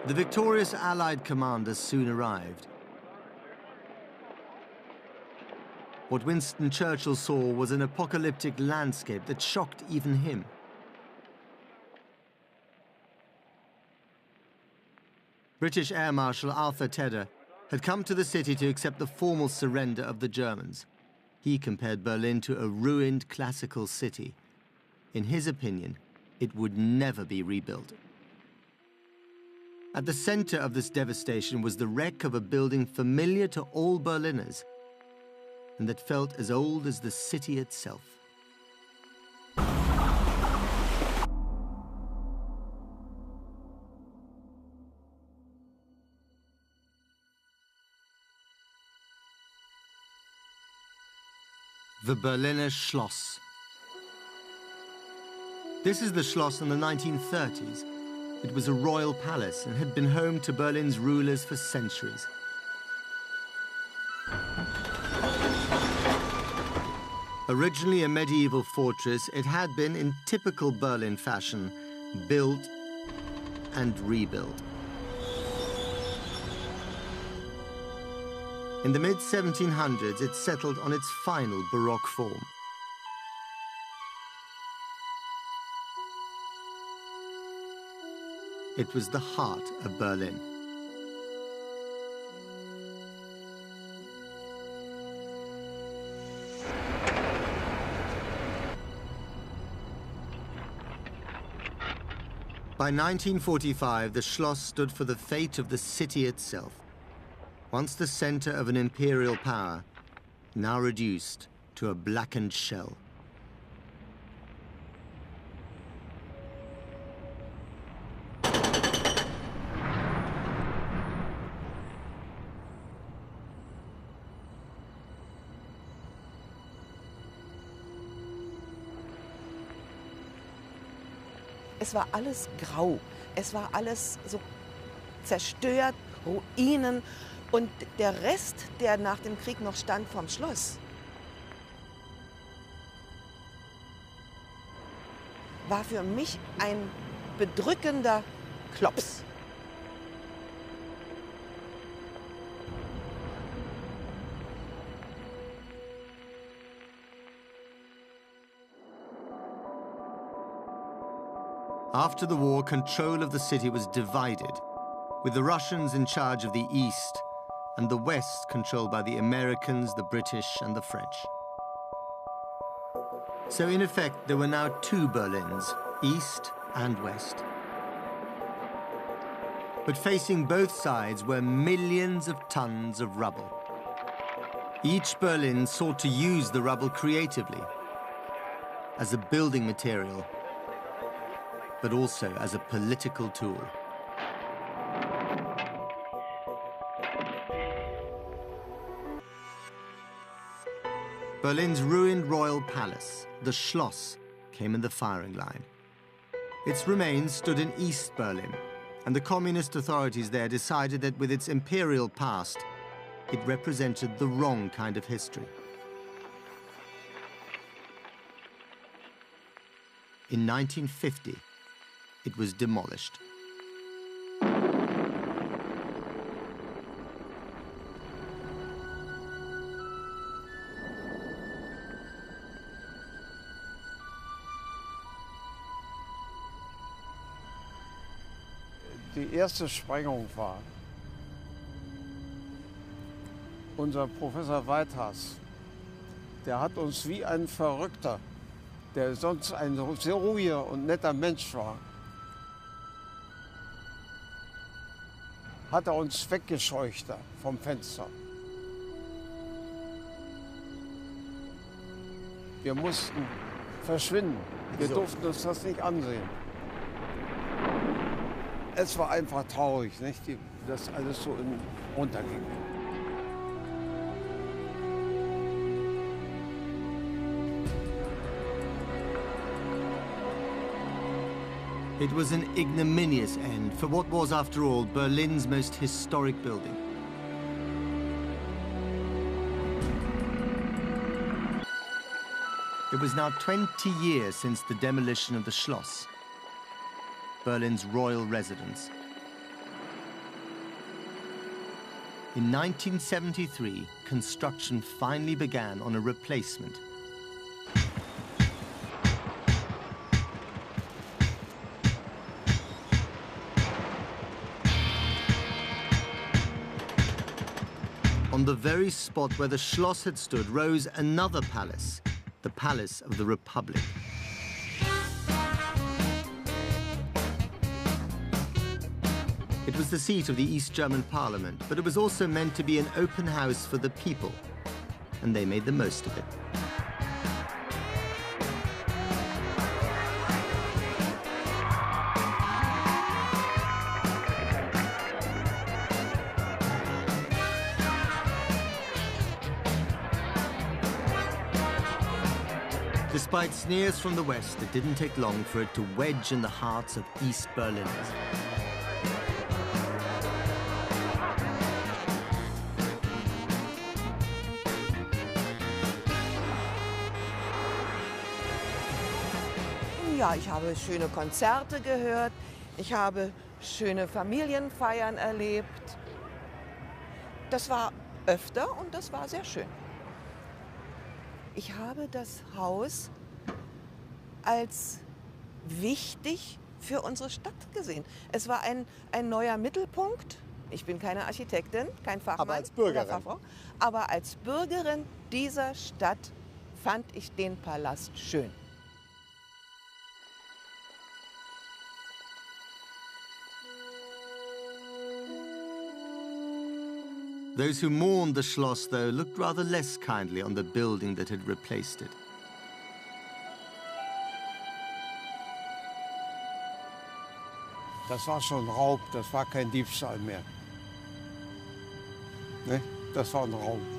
The victorious Allied commanders soon arrived. What Winston Churchill saw was an apocalyptic landscape that shocked even him. British Air Marshal Arthur Tedder had come to the city to accept the formal surrender of the Germans. He compared Berlin to a ruined classical city. In his opinion, it would never be rebuilt. At the center of this devastation was the wreck of a building familiar to all Berliners and that felt as old as the city itself. The Berliner Schloss. This is the Schloss in the 1930s. It was a royal palace and had been home to Berlin's rulers for centuries. Originally a medieval fortress, it had been, in typical Berlin fashion, built and rebuilt. In the mid-1700s, it settled on its final Baroque form. It was the heart of Berlin. By 1945, the Schloss stood for the fate of the city itself. Once the center of an imperial power, now reduced to a blackened shell. Es war alles grau, es war alles so zerstört, Ruinen und der Rest, der nach dem Krieg noch stand vom Schloss, war für mich ein bedrückender Klops. After the war, control of the city was divided, with the Russians in charge of the east and the west controlled by the Americans, the British, and the French. So in effect, there were now two Berlins, east and west. But facing both sides were millions of tons of rubble. Each Berlin sought to use the rubble creatively, as a building material, but also as a political tool. Berlin's ruined royal palace, the Schloss, came in the firing line. Its remains stood in East Berlin, and the communist authorities there decided that with its imperial past, it represented the wrong kind of history. In 1950, it was demolished. Die erste Sprengung war unser Professor Weithas. Der hat uns wie ein Verrückter, der sonst ein sehr ruhiger und netter Mensch war, hat er uns weggescheucht vom Fenster. Wir mussten verschwinden. Wir durften uns das nicht ansehen. Es war einfach traurig, nicht, dass alles so runterging. It was an ignominious end for what was, after all, Berlin's most historic building. It was now 20 years since the demolition of the Schloss, Berlin's royal residence. In 1973, construction finally began on a replacement. On the very spot where the Schloss had stood rose another palace, the Palace of the Republic. It was the seat of the East German Parliament, but it was also meant to be an open house for the people, and they made the most of it. Despite sneers from the West, it didn't take long for it to wedge in the hearts of East Berliners. Ja, ich habe schöne Konzerte gehört, ich habe schöne Familienfeiern erlebt. Das war öfter und das war sehr schön. Ich habe das Haus als wichtig für unsere Stadt gesehen. Es war ein neuer Mittelpunkt. Ich bin keine Architektin, kein Fachmann Aber als Bürgerin. oder Fachfrau. Aber als Bürgerin dieser Stadt fand ich den Palast schön. Those who mourned the Schloss, though, looked rather less kindly on the building that had replaced it. Das war schon Raub, das war kein Diebstahl mehr. Ne? Das war ein Raub.